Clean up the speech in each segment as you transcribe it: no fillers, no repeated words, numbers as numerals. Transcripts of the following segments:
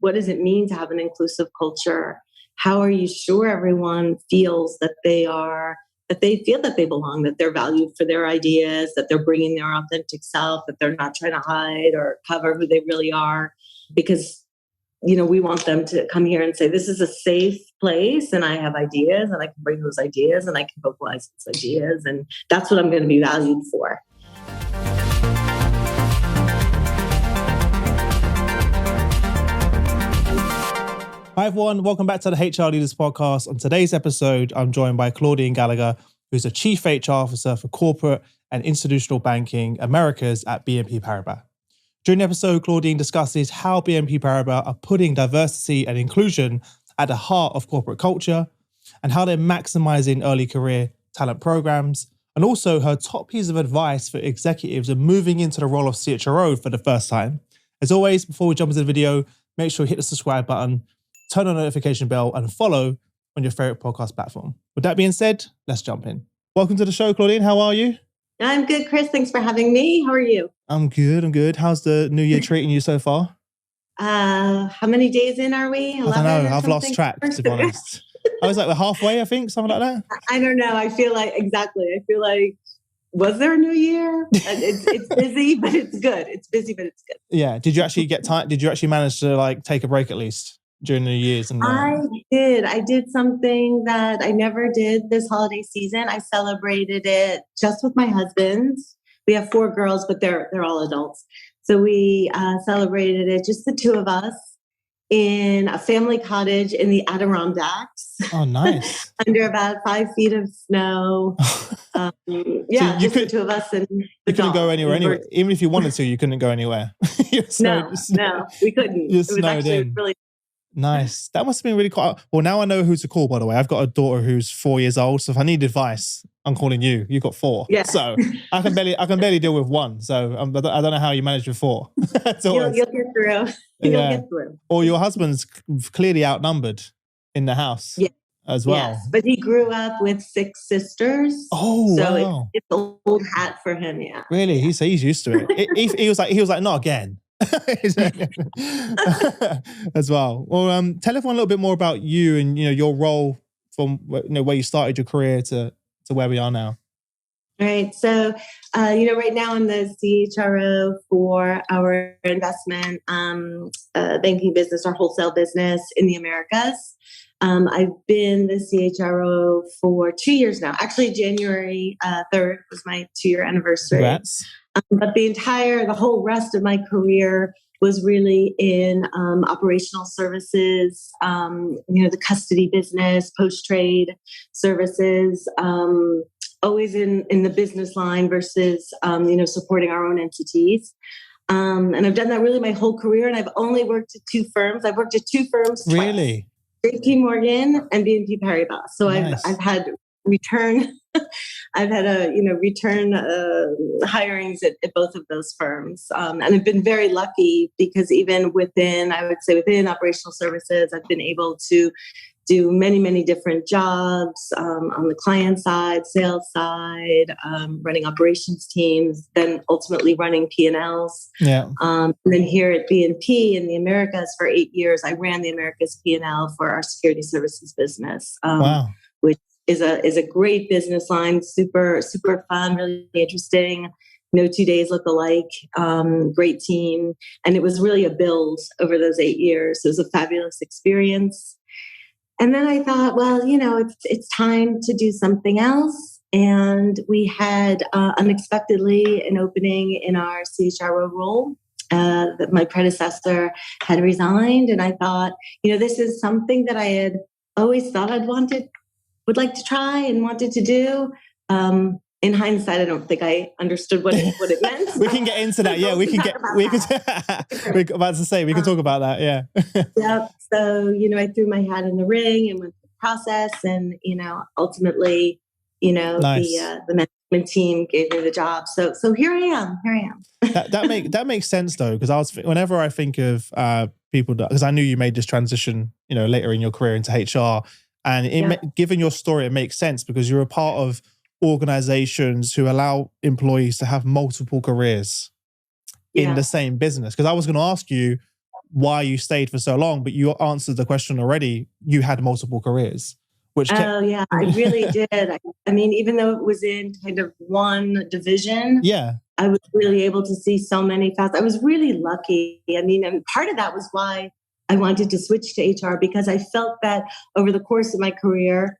what does it mean to have an inclusive culture? How are you sure everyone feels that they feel that they belong, that they're valued for their ideas, that they're bringing their authentic self, that they're not trying to hide or cover who they really are? Because, we want them to come here and say, this is a safe place and I have ideas and I can bring those ideas and I can vocalize those ideas. And that's what I'm going to be valued for. Hi everyone, welcome back to the HR Leaders Podcast. On today's episode, I'm joined by Claudine Gallagher, who's a Chief HR Officer for Corporate and Institutional Banking Americas at BNP Paribas. During the episode, Claudine discusses how BNP Paribas are putting diversity and inclusion at the heart of corporate culture and how they're maximizing early career talent programs, and also her top piece of advice for executives and moving into the role of CHRO for the first time. As always, before we jump into the video, make sure you hit the subscribe button, turn on the notification bell, and follow on your favorite podcast platform. With that being said, let's jump in. Welcome to the show, Claudine. How are you? I'm good, Chris. Thanks for having me. How are you? I'm good. How's the new year treating you so far? How many days in are we? 11 I don't know. I've something? lost track, to be honest. I was like, we're halfway, I think, something like that. I don't know. I feel like, was there a new year? It's busy, but it's good. It's busy, but it's good. Yeah. Did you actually get time? Did you actually manage to take a break at least during the New Year's? I did something that I never did this holiday season. I celebrated it just with my husband. We have 4 girls, but they're all adults. So we celebrated it, just the 2 of us, in a family cottage in the Adirondacks. Oh, nice. Under about 5 feet of snow. So the 2 of us. And you couldn't go anywhere anyway. Even if you wanted to, you couldn't go anywhere. No, we couldn't. You're snowed in. Really nice. That must have been really cool. Well, now I know who to call, by the way. I've got a daughter who's 4 years old. So if I need advice, I'm calling you. You've got 4. Yeah. So I can barely deal with 1. So I don't know how you manage with 4. You'll get through. You'll get through. Or your husband's clearly outnumbered in the house as well. Yes, but he grew up with 6 sisters. Oh, so wow. It's an old hat for him, yeah. Really? He's used to it. He was like, not again. As well. Well, tell everyone a little bit more about you and your role from where you started your career to where we are now. All right. So, right now I'm the CHRO for our investment banking business, our wholesale business in the Americas. I've been the CHRO for 2 years now. Actually, January 3rd was my 2-year anniversary. Congrats. But the whole rest of my career was really in operational services, the custody business, post-trade services, always in the business line versus, supporting our own entities. And I've done that really my whole career. And I've only worked at 2 firms. I've worked at 2 firms twice. Really? JP Morgan and BNP Paribas. So nice. I've had return hirings at both of those firms. And I've been very lucky because even within operational services, I've been able to do many, many different jobs on the client side, sales side, running operations teams, then ultimately running P&Ls. Yeah. And then here at BNP in the Americas for 8 years, I ran the Americas P&L for our security services business. Wow. Which is a great business line, super, super fun, really interesting. No 2 days look alike. Great team. And it was really a build over those 8 years. It was a fabulous experience. And then I thought, well, it's time to do something else. And we had unexpectedly an opening in our CHRO role. That my predecessor had resigned. And I thought, this is something that I had always thought would like to try and wanted to do. In hindsight, I don't think I understood what it meant. We can get into that. Yeah, we can talk about that. Yeah. Yep. So, I threw my hat in the ring and went through the process and, ultimately, nice. The management team gave me the job. So here I am. That makes sense though. Because whenever I think of people, because I knew you made this transition, later in your career into HR, and given your story, it makes sense because you're a part of organizations who allow employees to have multiple careers in the same business. Because I was going to ask you, why you stayed for so long, but you answered the question already. You had multiple careers, which yeah, I really did. I mean, even though it was in kind of one division, yeah, I was really able to see so many facets. I was really lucky. I mean, and part of that was why I wanted to switch to HR, because I felt that over the course of my career,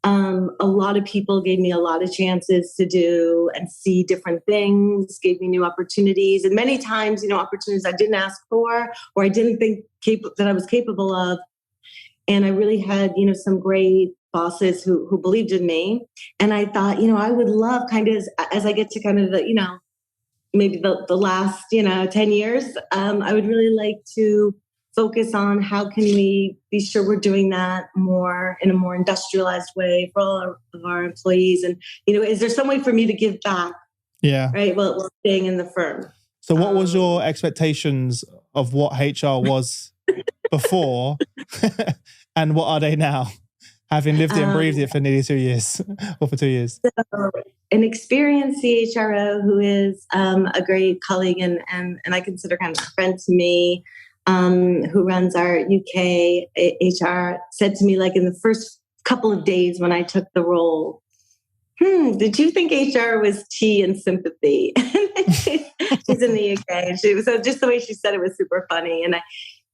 a lot of people gave me a lot of chances to do and see different things, gave me new opportunities. And many times, opportunities I didn't ask for or I didn't think that I was capable of. And I really had, some great bosses who believed in me. And I thought, I would love kind of as I get to kind of the, maybe the last, 10 years, I would really like to focus on how can we be sure we're doing that more in a more industrialized way for all of our employees. And, is there some way for me to give back? Yeah. Right. Well, we're staying in the firm. So what was your expectations of what HR was before and what are they now? Having lived it and breathed it for nearly 2 years or for 2 years. So an experienced CHRO who is a great colleague and I consider kind of a friend to me, who runs our UK HR, said to me, like in the first couple of days when I took the role, did you think HR was tea and sympathy? She's in the UK. So just the way she said it was super funny.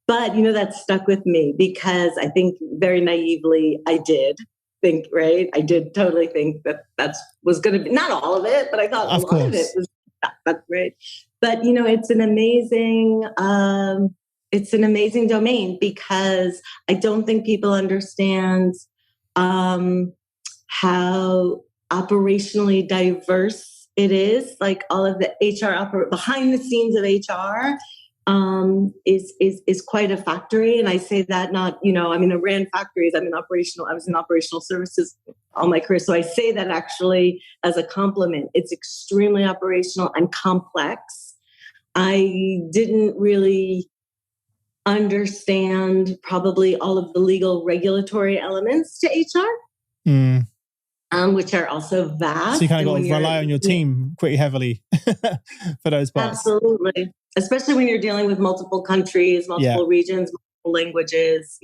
But that stuck with me because I think very naively I did think, right? I did totally think that was going to be, not all of it, but I thought a lot of it was that's great. But, it's an amazing domain because I don't think people understand how operationally diverse it is. Like all of the HR behind the scenes of HR is quite a factory. And I say that not, I ran factories. I was in operational services all my career. So I say that actually as a compliment. It's extremely operational and complex. I didn't really understand probably all of the legal regulatory elements to HR, which are also vast. So you kind of got to rely on your team pretty heavily for those parts. Absolutely. Especially when you're dealing with multiple countries, multiple regions, multiple languages,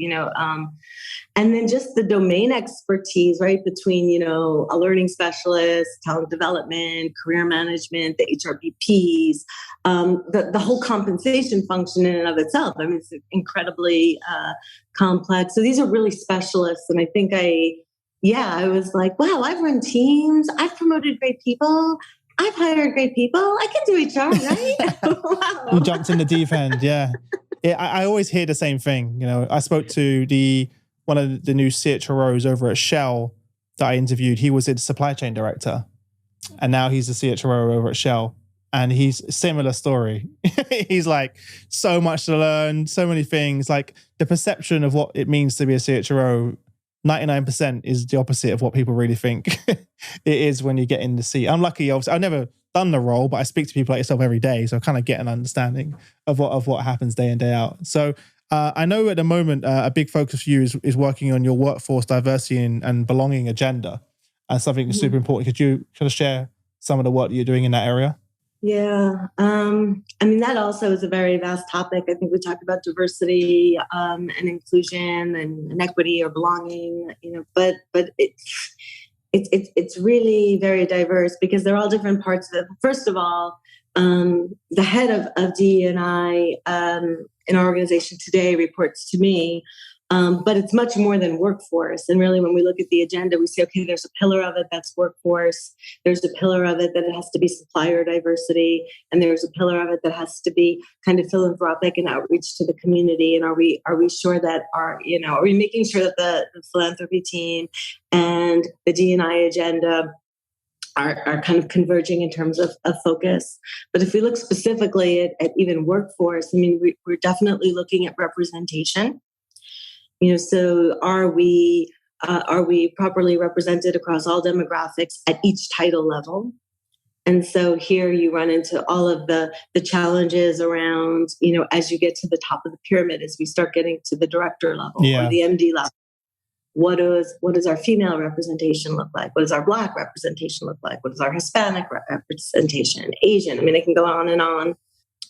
and then just the domain expertise, right? Between, a learning specialist, talent development, career management, the HRBPs, the whole compensation function in and of itself. I mean, it's incredibly complex. So these are really specialists. And I think I was like, wow, I've run teams. I've promoted great people. I've hired great people. I can do HR, right? Wow. You jumped in the deep end, yeah. I always hear the same thing. I spoke to one of the new CHROs over at Shell that I interviewed. He was its supply chain director, and now he's the CHRO over at Shell. And he's a similar story. He's like, so much to learn, so many things. Like the perception of what it means to be a CHRO, 99% is the opposite of what people really think it is when you get in the seat. I'm lucky, obviously. I've never done the role, but I speak to people like yourself every day, so I kind of get an understanding of what happens day in, day out. So I know at the moment a big focus for you is working on your workforce diversity and belonging agenda as something super important. Could you kind of share some of the work that you're doing in that area? Yeah. That also is a very vast topic. I think we talked about diversity and inclusion and equity or belonging, but it's really very diverse because they're all different parts of it. First of all, the head of DE&I in our organization today reports to me, but it's much more than workforce. And really, when we look at the agenda, we say, okay, there's a pillar of it that's workforce. There's a pillar of it that it has to be supplier diversity. And there's a pillar of it that has to be kind of philanthropic and outreach to the community. And are we sure that are we making sure that the philanthropy team and the D&I agenda are kind of converging in terms of focus. But if we look specifically at even workforce, we're definitely looking at representation. So are we properly represented across all demographics at each title level? And so here you run into all of the challenges around, as you get to the top of the pyramid, as we start getting to the director level or the MD level. What does our female representation look like? What does our Black representation look like? What does our Hispanic representation? Asian? I can go on and on.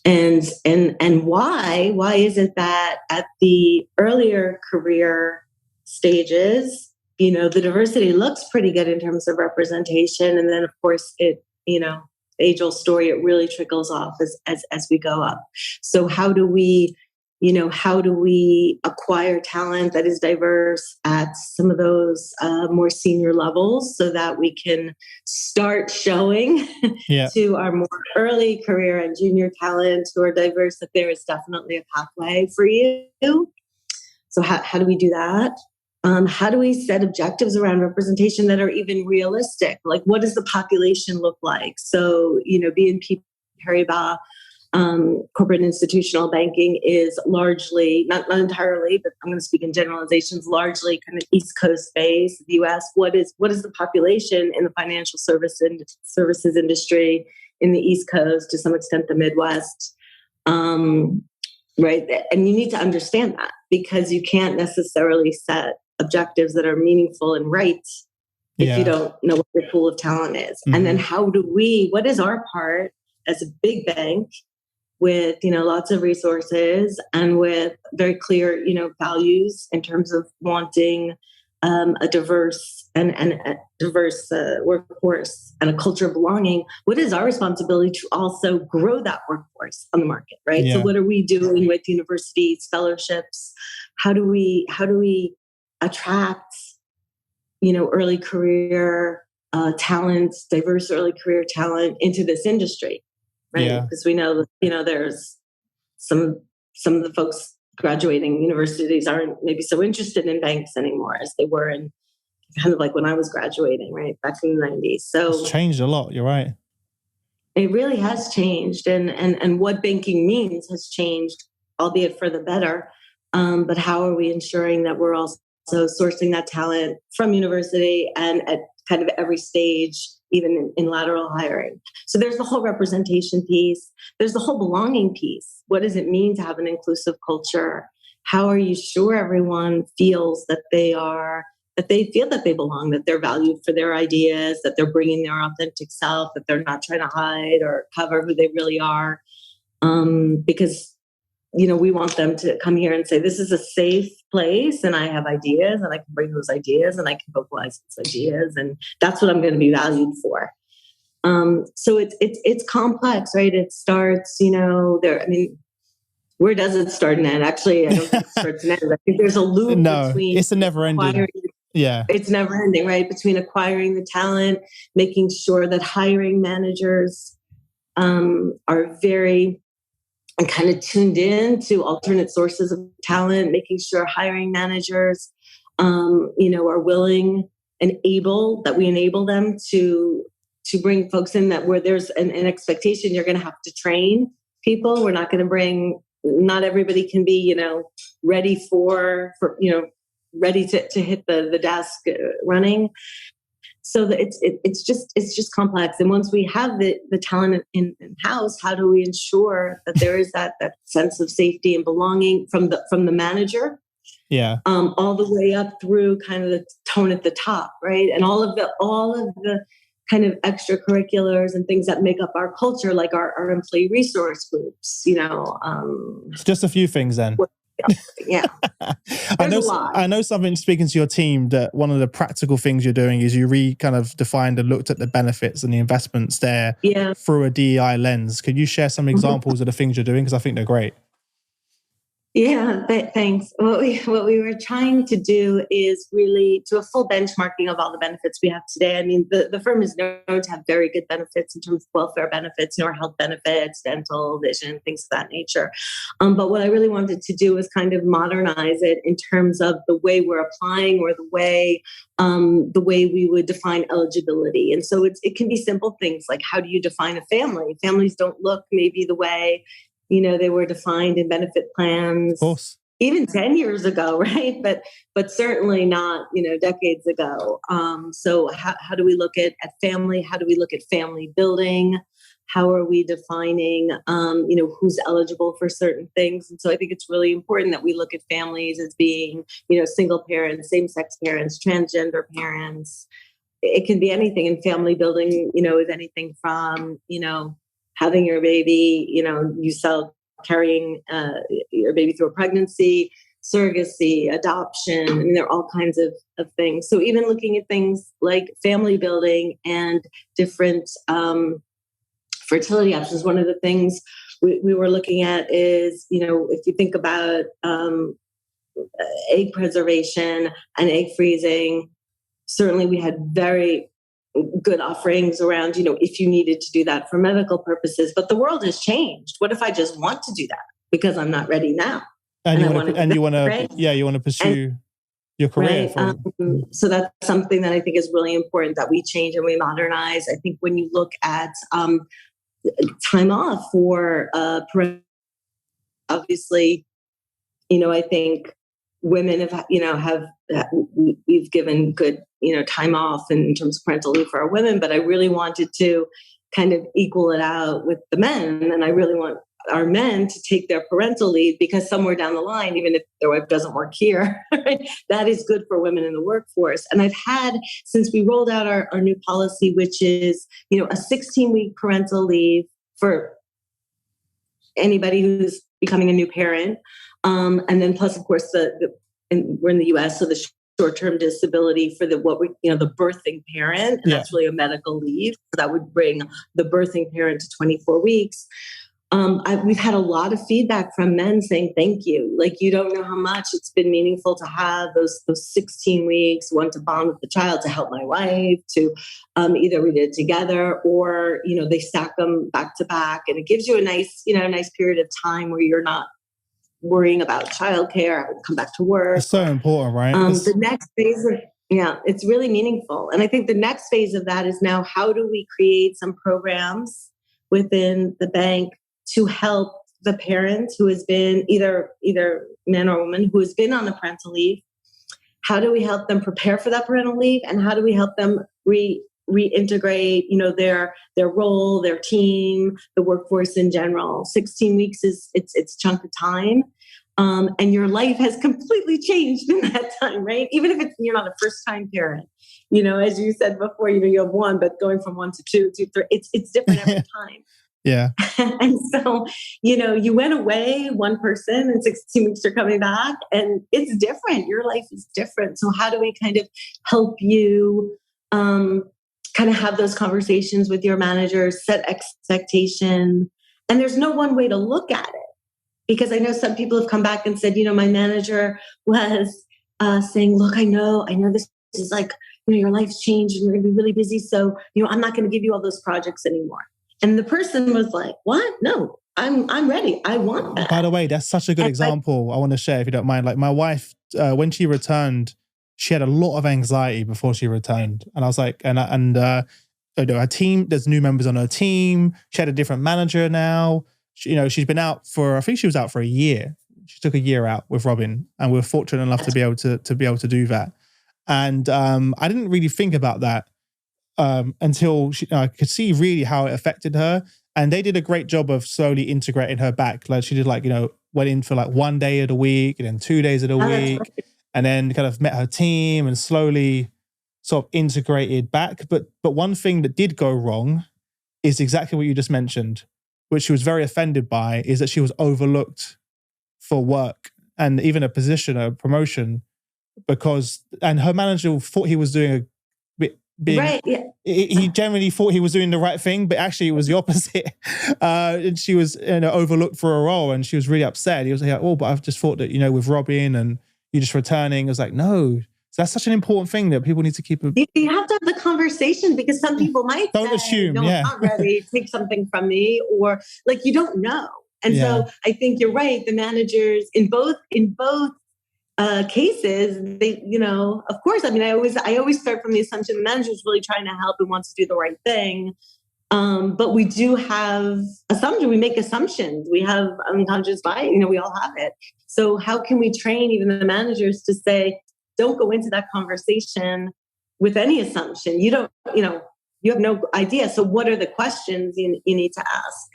And why is it that at the earlier career stages, the diversity looks pretty good in terms of representation, and then of course it, age-old story, it really trickles off as we go up. So how do we acquire talent that is diverse at some of those more senior levels, so that we can start showing to our more early career and junior talent who are diverse that there is definitely a pathway for you? So how do we do that? How do we set objectives around representation that are even realistic? Like, what does the population look like? So, BNP Paribas corporate institutional banking is largely, not entirely, but I'm going to speak in generalizations, largely kind of East Coast based, the US. What is the population in the financial services industry in the East Coast, to some extent the Midwest? Right. And you need to understand that, because you can't necessarily set objectives that are meaningful and right if you don't know what your pool of talent is. Mm-hmm. And then what is our part as a big bank with, lots of resources and with very clear, values in terms of wanting a diverse and a diverse workforce and a culture of belonging? What is our responsibility to also grow that workforce on the market, right? Yeah. So what are we doing with universities, fellowships? How do we attract, early career talent, diverse early career talent into this industry, right? Because we know, there's some of the folks graduating universities aren't maybe so interested in banks anymore as they were in kind of like when I was graduating, right, back in the 90s. So it's changed a lot. You're right. It really has changed, and what banking means has changed, albeit for the better. But how are we ensuring that we're also sourcing that talent from university and at kind of every stage, even in lateral hiring? So there's the whole representation piece. There's the whole belonging piece. What does it mean to have an inclusive culture? How are you sure everyone feels that they feel that they belong, that they're valued for their ideas, that they're bringing their authentic self, that they're not trying to hide or cover who they really are? Because we want them to come here and say, this is a safe place and I have ideas and I can bring those ideas and I can vocalize those ideas, and that's what I'm going to be valued for. So it's complex, right? It starts, where does it start and end? Actually, I don't think it starts and ends. I think there's a loop between... it's a never ending. Yeah. It's never ending, right? Between acquiring the talent, making sure that hiring managers are very and kind of tuned in to alternate sources of talent, making sure hiring managers, are willing and able, that we enable them to bring folks in, that where there's an expectation, you're going to have to train people. We're not going to bring, not everybody can be, ready ready to hit the desk running. So that it's just complex. And once we have the talent in house, how do we ensure that there is that sense of safety and belonging from the manager, all the way up through kind of the tone at the top, right? And all of the kind of extracurriculars and things that make up our culture, like our employee resource groups. It's just a few things then. Yeah. I know something, speaking to your team, that one of the practical things you're doing is you kind of defined and looked at the benefits and the investments there through a DEI lens. Could you share some examples of the things you're doing? Because I think they're great. Yeah, thanks. What we were trying to do is really do a full benchmarking of all the benefits we have today. I mean, the firm is known to have very good benefits in terms of welfare benefits, health benefits, dental, vision, things of that nature. But what I really wanted to do was kind of modernize it in terms of the way we're applying, or the way we would define eligibility. And so it can be simple things like, how do you define a family? Families don't look maybe the way they were defined in benefit plans, of course, even 10 years ago, right? But certainly not, decades ago. So how do we look at family? How do we look at family building? How are we defining, who's eligible for certain things? And so I think it's really important that we look at families as being, single parents, same-sex parents, transgender parents. It can be anything. And family building, is anything from, having your baby, you sell carrying your baby through a pregnancy, surrogacy, adoption. I mean, there are all kinds of things. So even looking at things like family building and different fertility options, one of the things we were looking at is, if you think about egg preservation and egg freezing, certainly we had very good offerings around, if you needed to do that for medical purposes. But the world has changed. What if I just want to do that because I'm not ready now? And you want to pursue your career. Right. So that's something that I think is really important, that we change and we modernize. I think when you look at time off for obviously, I think women we've given good, time off in terms of parental leave for our women, but I really wanted to kind of equal it out with the men. And I really want our men to take their parental leave, because somewhere down the line, even if their wife doesn't work here, right, that is good for women in the workforce. And I've had, since we rolled out our new policy, which is, a 16-week parental leave for anybody who's becoming a new parent. And then plus, of course, we're in the US, so the short-term disability for the birthing parent, and that's really a medical leave. So that would bring the birthing parent to 24 weeks. We've had a lot of feedback from men saying, thank you. Like, you don't know how much it's been meaningful to have those 16 weeks, one to bond with the child, to help my wife, to either we did it together or, they stack them back to back. And it gives you a nice period of time where you're not worrying about childcare, having to come back to work. It's so important, right? The next phase it's really meaningful. And I think the next phase of that is now, how do we create some programs within the bank to help the parent who has been either man or woman who has been on the parental leave? How do we help them prepare for that parental leave? And how do we help them reintegrate, their role, their team, the workforce in general? 16 weeks it's a chunk of time. And your life has completely changed in that time, right? Even if you're not a first-time parent, as you said before, you have one, but going from 1 to 2 to 3, it's different every time. Yeah. And so, you went away, one person, and 16 weeks are coming back, and it's different. Your life is different. So how do we kind of help you kind of have those conversations with your managers, set expectation? And there's no one way to look at it, because I know some people have come back and said, my manager was saying, look, I know this is like, your life's changed and you're going to be really busy. So, I'm not going to give you all those projects anymore. And the person was like, what? No, I'm ready. I want that. By the way, that's such a good example I want to share, if you don't mind. Like, my wife, when she returned, she had a lot of anxiety before she returned. And I was like, her team, there's new members on her team. She had a different manager now. She's been out I think she was out for a year. She took a year out with Robin, and we were fortunate enough to be able to do that. And I didn't really think about that until I could see really how it affected her. And they did a great job of slowly integrating her back. Like, she did went in for 1 day of the week and then 2 days of the week, right. And then kind of met her team and slowly sort of integrated back. But one thing that did go wrong is exactly what you just mentioned, which she was very offended by, is that she was overlooked for work and even a position, a promotion, and her manager thought he was doing right, yeah. He generally thought he was doing the right thing, but actually it was the opposite. And she was overlooked for a role, and she was really upset. He was like, but I've just thought that, with Robin and you just returning. I was like, no. So that's such an important thing that people need to keep. You have to have the conversation, because some people might don't say, assume, no, I'm not ready, take something from me, or you don't know. And so I think you're right. The managers in both cases, they, of course, I mean, I always start from the assumption the manager is really trying to help and wants to do the right thing. But we do have assumptions. We make assumptions. We have unconscious bias. We all have it. So how can we train even the managers to say, don't go into that conversation with any assumption. You don't, you have no idea. So what are the questions you need to ask?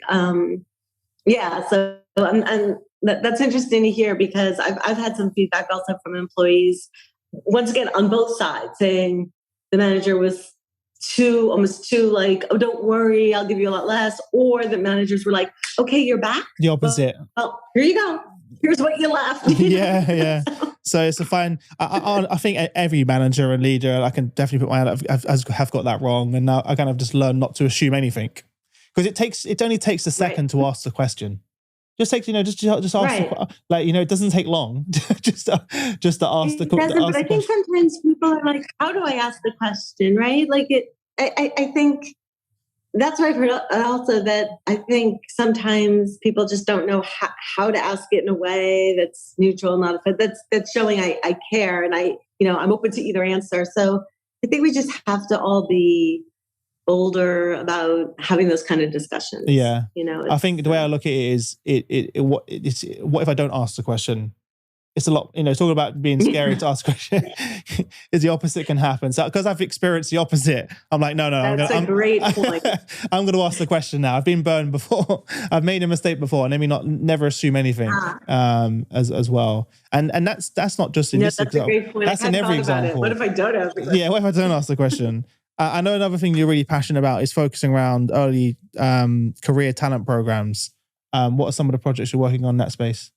So that's interesting to hear, because I've had some feedback also from employees, once again, on both sides, saying the manager was almost too like, oh, don't worry, I'll give you a lot less. Or the managers were like, okay, you're back. The opposite. Well, here you go. Here's what you left. Yeah. So it's a fine. I think every manager and leader, I can definitely put my hand up, have got that wrong, and now I kind of just learn not to assume anything, because it only takes a second to ask the question. Just takes, just ask, it doesn't take long just to ask the question. But I think sometimes people are like, how do I ask the question, right? Like I think that's what I've heard also, that I think sometimes people just don't know how to ask it in a way that's neutral, not that's showing I care, and I'm open to either answer. So I think we just have to all be bolder about having those kind of discussions. Yeah. I think the way I look at it is what if I don't ask the question? It's a lot, talking about being scary to ask a question is the opposite can happen. So, because I've experienced the opposite, I'm like, no. That's a great point. I'm going to ask the question now. I've been burned before. I've made a mistake before, and let me never assume anything as well. And that's not just in this example. That's a great point. That's in every example. What if I don't ask the question? Yeah, what if I don't ask the question? I know another thing you're really passionate about is focusing around early career talent programs. What are some of the projects you're working on in that space?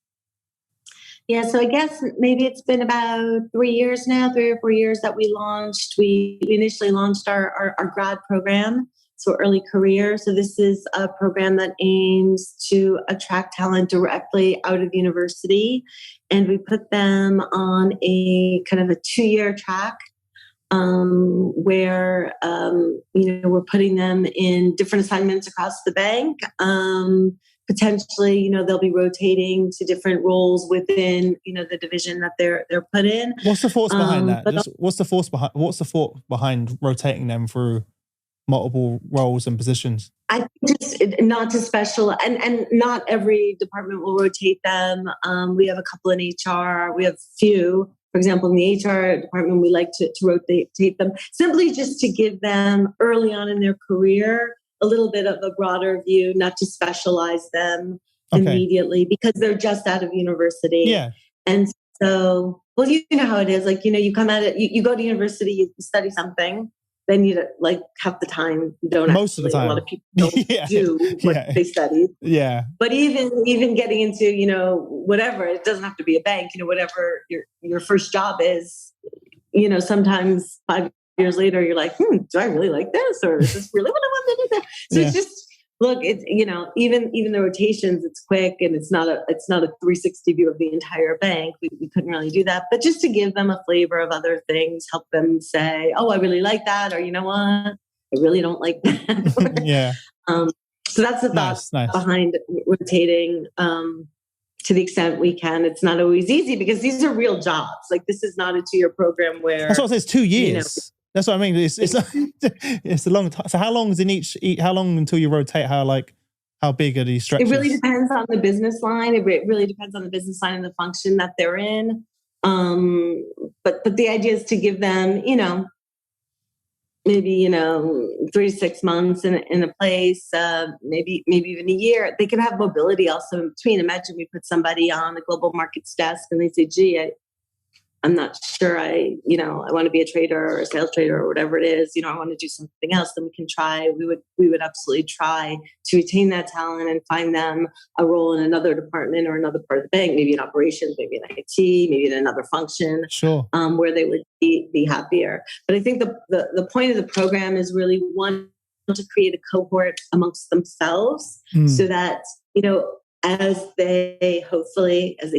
Yeah, so I guess maybe it's been about 3 or 4 years that we launched. We initially launched our grad program, so early career. So this is a program that aims to attract talent directly out of university. And we put them on a kind of a 2-year track where, we're putting them in different assignments across the bank. Potentially, they'll be rotating to different roles within, the division that they're put in. What's the force behind that? What's the thought behind rotating them through multiple roles and positions? I think just not to special, and not every department will rotate them. We have a couple in HR. We have few. For example, in the HR department, we like to rotate them simply just to give them early on in their career a little bit of a broader view, not to specialize them immediately because they're just out of university. Yeah. And so, well, you know how it is. Like, you come at it, you go to university, you study something, then you half the time you don't. Most of the time, a lot of people don't do what they studied. Yeah. But even getting into whatever, it doesn't have to be a bank. Whatever your first job is. Sometimes 5 years later, you're like, do I really like this, or is this really what I want to do? So it's just look, it's even the rotations, it's quick, and it's not a 360 view of the entire bank. We couldn't really do that, but just to give them a flavor of other things, help them say, oh, I really like that, or you know what, I really don't like that. Yeah. So that's the thought behind rotating. To the extent we can. It's not always easy because these are real jobs. Like, this is not a 2-year program where. That's what it says. 2 years. That's what I mean. It's it's a long time. So how long is in each? How long until you rotate? How big are these stretches? It really depends on the business line. It really depends on the business line and the function that they're in. But the idea is to give them, maybe 3 to 6 months in a place, maybe even a year. They can have mobility also in between. Imagine we put somebody on the global markets desk and they say, gee, I'm not sure I want to be a trader or a sales trader or whatever it is, I want to do something else. Then we can try, we would absolutely try to retain that talent and find them a role in another department or another part of the bank, maybe in operations, maybe in IT, maybe in another function, sure, where they would be happier. But I think the point of the program is really, one, to create a cohort amongst themselves so that, as they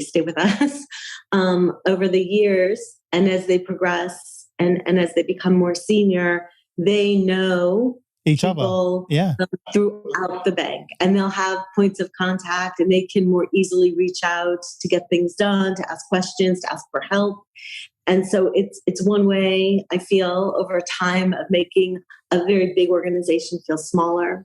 stay with us over the years, and as they progress and as they become more senior, they know each other throughout the bank, and they'll have points of contact, and they can more easily reach out to get things done, to ask questions, to ask for help. And so it's one way, I feel, over time of making a very big organization feel smaller.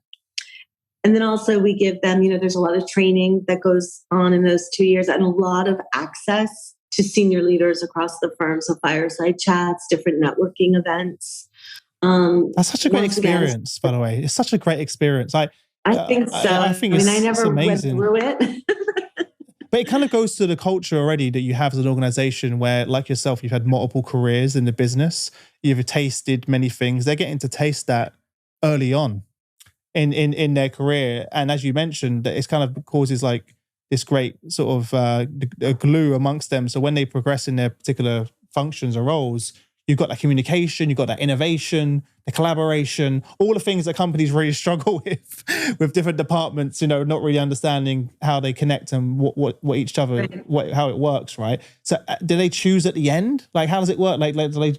And then also we give them, there's a lot of training that goes on in those 2 years and a lot of access to senior leaders across the firm. So fireside chats, different networking events. That's such a great experience, by the way. It's such a great experience. I think so. I never went through it. But it kind of goes to the culture already that you have as an organization where, like yourself, you've had multiple careers in the business. You've tasted many things. They're getting to taste that early on in their career. And as you mentioned, that it's kind of causes like this great sort of a glue amongst them. So when they progress in their particular functions or roles, you've got that communication, you've got that innovation, the collaboration, all the things that companies really struggle with different departments, not really understanding how they connect and what each other, how it works, right? So do they choose at the end? Like, how does it work? Like do they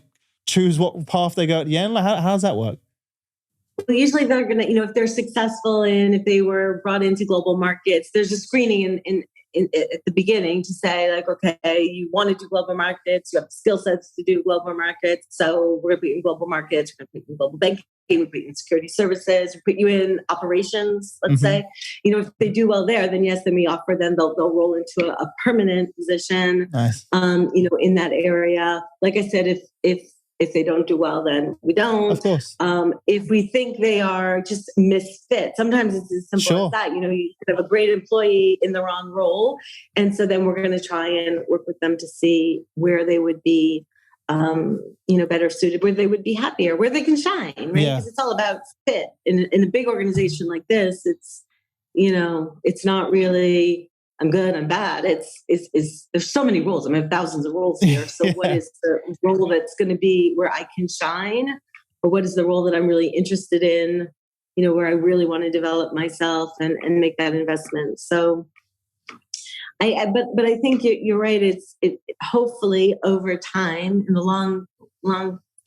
choose what path they go at the end? Like, how does that work? Well, usually they're going to, if they're successful and if they were brought into global markets, there's a screening in at the beginning to say like, okay, you want to do global markets, you have skill sets to do global markets. So we're going to put you in global markets, we're going to put you in global banking, we put you in security services, we put you in operations, let's say. If they do well there, then yes, then we offer them, they'll roll into a permanent position, nice. In that area. Like I said, if they don't do well, then we don't. Of course. If we think they are just misfit, sometimes it's as simple as that. You could have a great employee in the wrong role. And so then we're going to try and work with them to see where they would be, better suited, where they would be happier, where they can shine, right? Because it's all about fit. In a big organization like this, it's not really, I'm good, I'm bad. It's there's so many roles. I have thousands of roles here. So what is the role that's going to be where I can shine? Or what is the role that I'm really interested in, where I really want to develop myself and make that investment. So but I think you're right. It hopefully over time in the long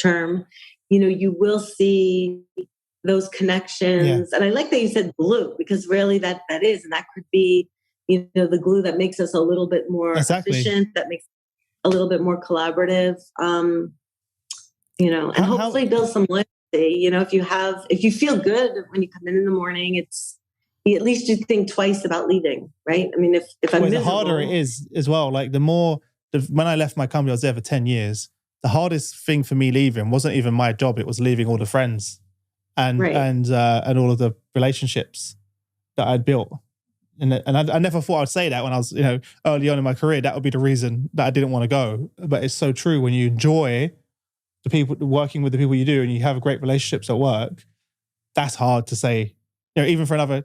term, you will see those connections. And I like that you said glue, because really that is, and that could be, the glue that makes us a little bit more efficient, that makes a little bit more collaborative, and hopefully build some loyalty. If you feel good when you come in the morning, at least you think twice about leaving, right? I mean, if I'm miserable, the harder it is as well. Like when I left my company, I was there for 10 years. The hardest thing for me leaving wasn't even my job. It was leaving all the friends and all of the relationships that I'd built. And I never thought I'd say that when I was, early on in my career. That would be the reason that I didn't want to go. But it's so true. When you enjoy the people, working with the people you do, and you have great relationships at work, that's hard to say. Even for another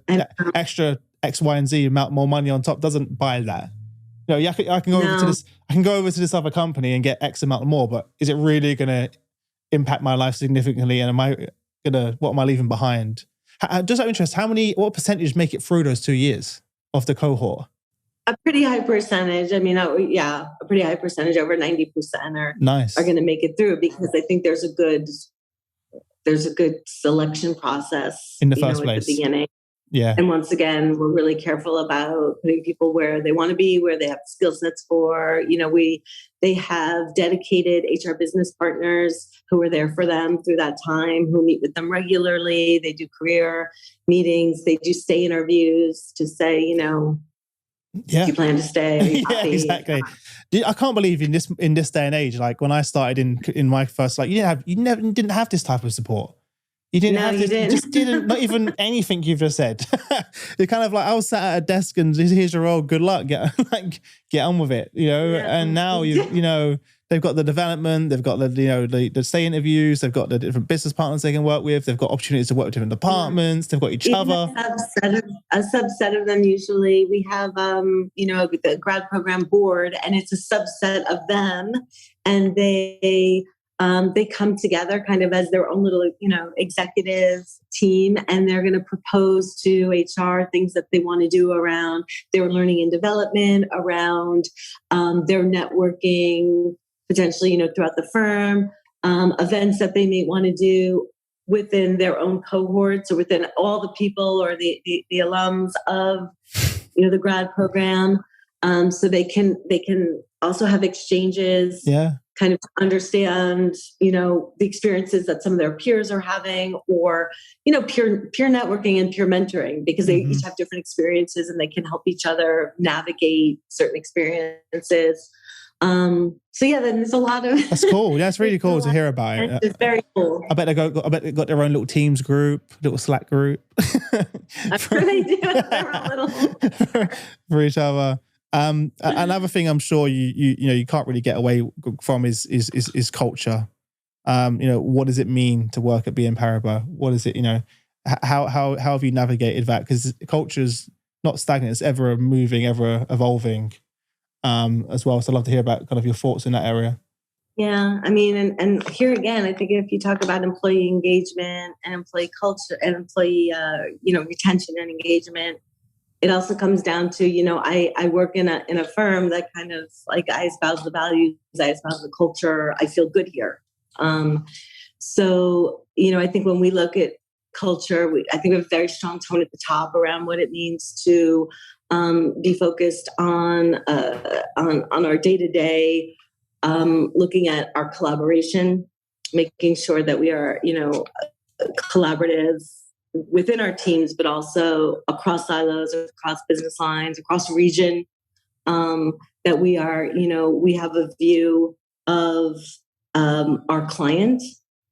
extra X, Y, and Z amount more money on top doesn't buy that. I can go over to this. I can go over to this other company and get X amount more. But is it really going to impact my life significantly? And what am I leaving behind? Just out of interest, what percentage make it through those 2 years of the cohort? A pretty high percentage. I mean, a pretty high percentage, over 90% are going to make it through, because I think there's a good selection process in the first place at the beginning. Yeah. And once again, we're really careful about putting people where they want to be, where they have skill sets for. They have dedicated HR business partners who are there for them through that time, who meet with them regularly. They do career meetings. They do stay interviews to say, do you plan to stay? Yeah, exactly. I can't believe in this day and age, like when I started in my first, like you didn't have this type of support. You didn't have this, you just didn't, not even anything you've just said. You're kind of like, I was sat at a desk and here's your role, good luck, get on with it, and now they've got the development, they've got the stay interviews, they've got the different business partners they can work with, they've got opportunities to work with different departments, they've got each other. A subset of them usually. We have, the grad program board, and it's a subset of them, and they come together kind of as their own little, executive team, and they're going to propose to HR things that they want to do around their learning and development, around their networking, potentially, throughout the firm, events that they may want to do within their own cohorts or within all the people or the alums of, the grad program. So they can also have exchanges, kind of understand, the experiences that some of their peers are having, or, peer networking and peer mentoring, because they each have different experiences and they can help each other navigate certain experiences. Then there's a lot of... That's cool. That's really cool to hear about it. It's very cool. I bet they got their own little Teams group, little Slack group. I'm sure they do. They're a little... for each other. Another thing I'm sure you can't really get away from is culture. What does it mean to work at BNP Paribas? What is it? How have you navigated that? Because culture's not stagnant; it's ever moving, ever evolving, as well. So I'd love to hear about kind of your thoughts in that area. Yeah, I mean, and here again, I think if you talk about employee engagement and employee culture and employee, retention and engagement, it also comes down to, I work in a firm that kind of like, I espouse the values, I espouse the culture, I feel good here. So, I think when we look at culture, I think we have a very strong tone at the top around what it means to be focused on our day-to-day, looking at our collaboration, making sure that we are, collaborative within our teams, but also across silos, across business lines, across region, that we are, we have a view of our client,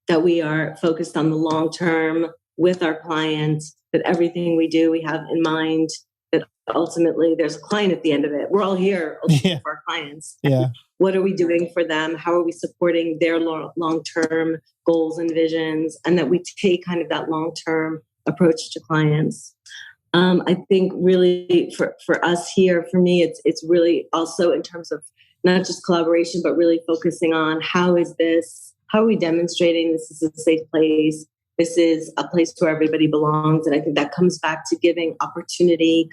that we are focused on the long term with our clients, that everything we do, we have in mind that ultimately there's a client at the end of it. We're all here for our clients. Yeah. What are we doing for them? How are we supporting their long-term goals and visions? And that we take kind of that long-term approach to clients. I think really for us here, for me, it's really also in terms of not just collaboration, but really focusing on how are we demonstrating this is a safe place? This is a place where everybody belongs. And I think that comes back to giving opportunity,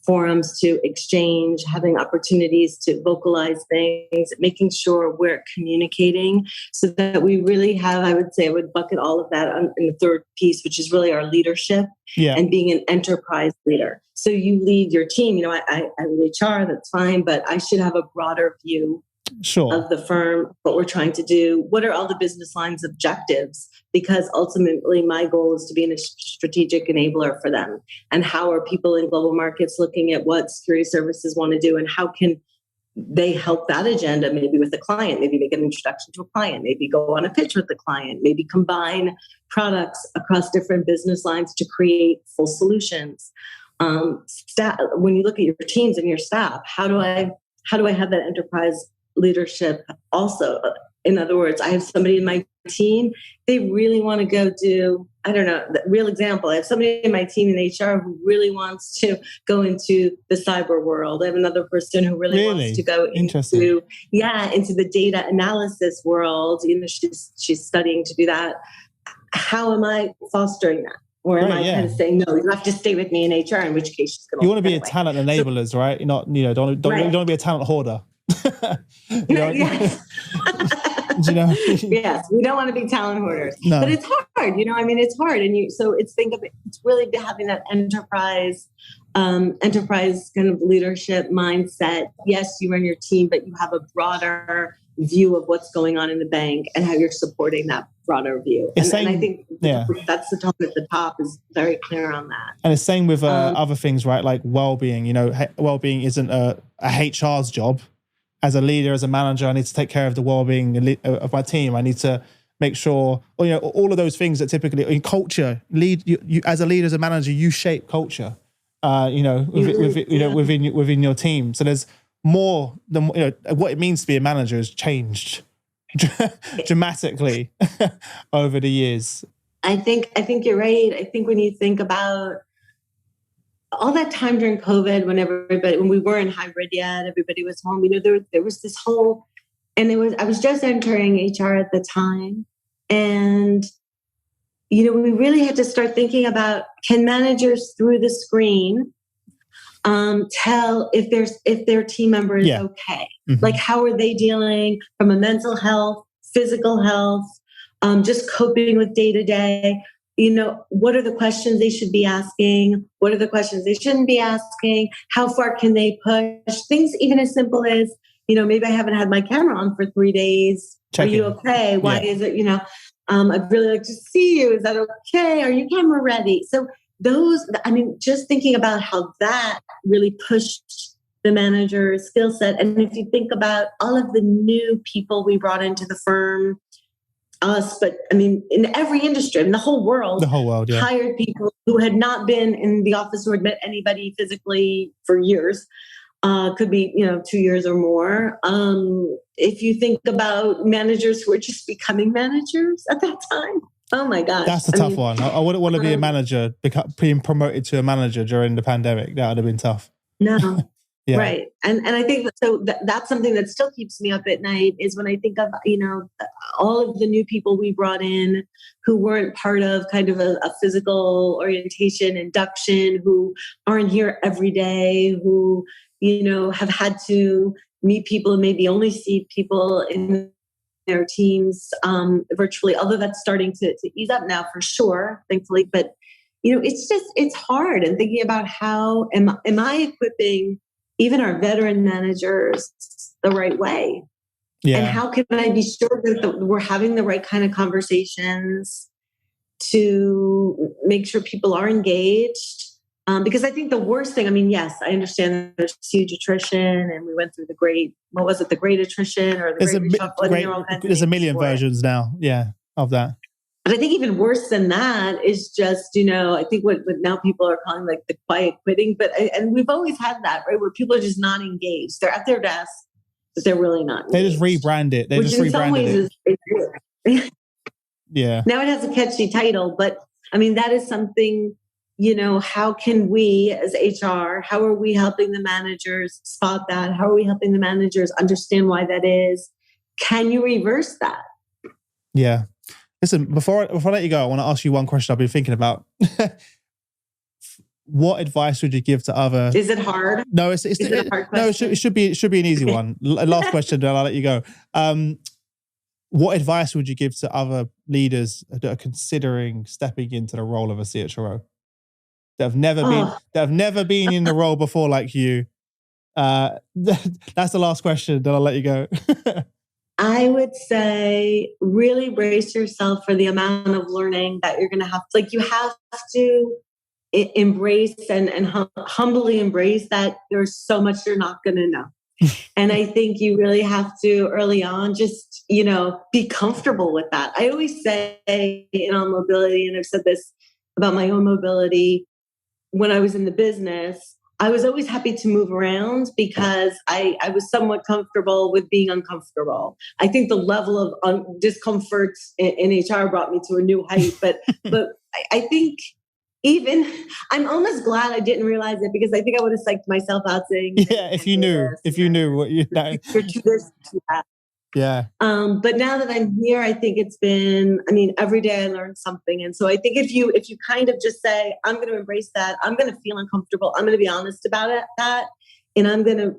forums to exchange, having opportunities to vocalize things, making sure we're communicating so that we really have, I would say, I would bucket all of that in the third piece, which is really our leadership and being an enterprise leader. So you lead your team. I lead HR, that's fine, but I should have a broader view of the firm, what we're trying to do, what are all the business lines objectives, because ultimately my goal is to be a strategic enabler for them. And how are people in global markets looking at what security services want to do, and how can they help that agenda, maybe with a client, maybe make an introduction to a client, maybe go on a pitch with the client, maybe combine products across different business lines to create full solutions. When you look at your teams and your staff, how do I have that enterprise leadership also? In other words, I have somebody in my team, they really want to go do, I don't know, the real example. I have somebody in my team in HR who really wants to go into the cyber world. I have another person who really wants to go into the data analysis world. She's studying to do that. How am I fostering that? Or am I kind of saying, no, you have to stay with me in HR, in which case she's going to... You want to be a talent enablers, right? You're not, you don't want to be a talent hoarder. Yes. Yes, we don't want to be talent hoarders, but it's hard. It's hard, and it's really having that enterprise kind of leadership mindset. Yes, you run your team, but you have a broader view of what's going on in the bank and how you're supporting that broader view. And I think that's the tone at the top is very clear on that. And it's same with other things, right? Like well-being. Well-being isn't a HR's job. As a leader, as a manager, I need to take care of the well-being of my team. I need to make sure, all of those things that typically in culture, you as a leader, as a manager, you shape culture, within your team. So there's more than, what it means to be a manager has changed dramatically over the years. I think you're right. I think when you think about all that time during COVID, when we weren't hybrid yet, everybody was home. There was this whole, and I was just entering HR at the time, and we really had to start thinking about, can managers through the screen tell if their team member is okay? Mm-hmm. Like, how are they dealing from a mental health, physical health, just coping with day to day? What are the questions they should be asking? What are the questions they shouldn't be asking? How far can they push? Things even as simple as, maybe I haven't had my camera on for 3 days. Are you okay? Why is it, I'd really like to see you. Is that okay? Are you camera ready? So just thinking about how that really pushed the manager's skill set. And if you think about all of the new people we brought into the firm, but in every industry, in the whole world, hired people who had not been in the office or had met anybody physically for years. could be, 2 years or more. If you think about managers who are just becoming managers at that time, oh my gosh. That's a tough one. I wouldn't want to be a manager, being promoted to a manager during the pandemic. That would have been tough. No. Yeah. Right. And I think so that's something that still keeps me up at night is when I think of, all of the new people we brought in who weren't part of kind of a physical orientation induction, who aren't here every day, who, have had to meet people and maybe only see people in their teams virtually, although that's starting to ease up now for sure, thankfully. But, it's hard. And thinking about how am I equipping even our veteran managers the right way? Yeah. And how can I be sure that we're having the right kind of conversations to make sure people are engaged? Because I think the worst thing, yes, I understand there's huge attrition and we went through the great attrition or the great reshuffle. There's a million versions now, of that. But I think even worse than that is just, I think what now people are calling like the quiet quitting. And we've always had that, right? Where people are just not engaged. They're at their desk, but they're really not engaged. They just rebrand it. Which in some ways is yeah. Now it has a catchy title, but that is something, how can we as HR, how are we helping the managers spot that? How are we helping the managers understand why that is? Can you reverse that? Yeah. Listen, before I let you go, I want to ask you one question I've been thinking about. What advice would you give to other? Is it hard? No, it's a hard question? No, it should be an easy one. Last question, then I'll let you go. What advice would you give to other leaders that are considering stepping into the role of a CHRO? That have never been in the role before, like you. That's the last question. Then I'll let you go. I would say really brace yourself for the amount of learning that you're going to have. Like you have to embrace and humbly embrace that there's so much you're not going to know. And I think you really have to early on just, be comfortable with that. I always say in on mobility, and I've said this about my own mobility, when I was in the business, I was always happy to move around because I was somewhat comfortable with being uncomfortable. I think the level of discomfort in HR brought me to a new height. But I think I'm almost glad I didn't realize it because I think I would have psyched myself out saying, if you knew what you know. You're to this, to that. Yeah. But now that I'm here, I think it's been, every day I learn something. And so I think if you kind of just say, I'm going to embrace that, I'm going to feel uncomfortable, I'm going to be honest about that. And I'm going to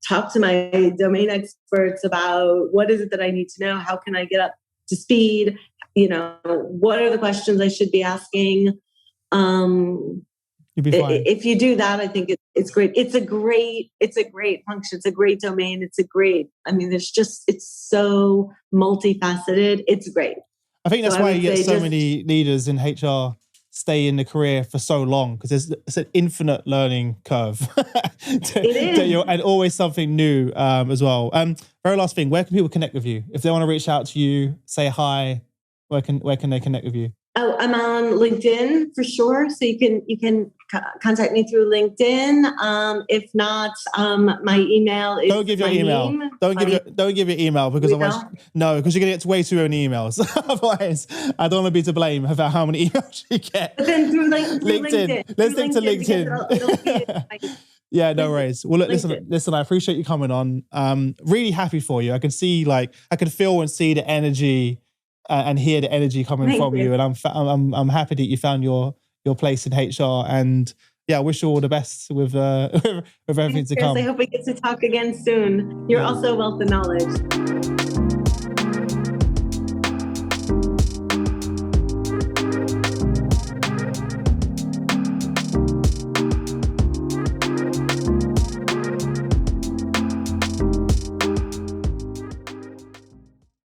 talk to my domain experts about what is it that I need to know? How can I get up to speed? What are the questions I should be asking? You'll be fine. If you do that, I think it's great. It's a great function. It's a great domain. It's so multifaceted. It's great. I think that's why you get so many leaders in HR stay in the career for so long because it's an infinite learning curve. It is. And always something new as well. Very last thing, where can people connect with you? If they want to reach out to you, say hi, where can they connect with you? Oh, I'm on LinkedIn for sure. So you can contact me through LinkedIn. If not, my email is. Don't give your email. Don't give your email because because you're gonna get way too many emails. Otherwise, I don't want to be to blame about how many emails you get. But then through LinkedIn. Let's stick to LinkedIn. Yeah, no worries. Well, look, listen. I appreciate you coming on. Really happy for you. I can see, I can feel and see the energy. And hear the energy coming from you, and I'm happy that you found your place in HR. And I wish you all the best with everything to come. I hope we get to talk again soon. You're also a wealth of knowledge.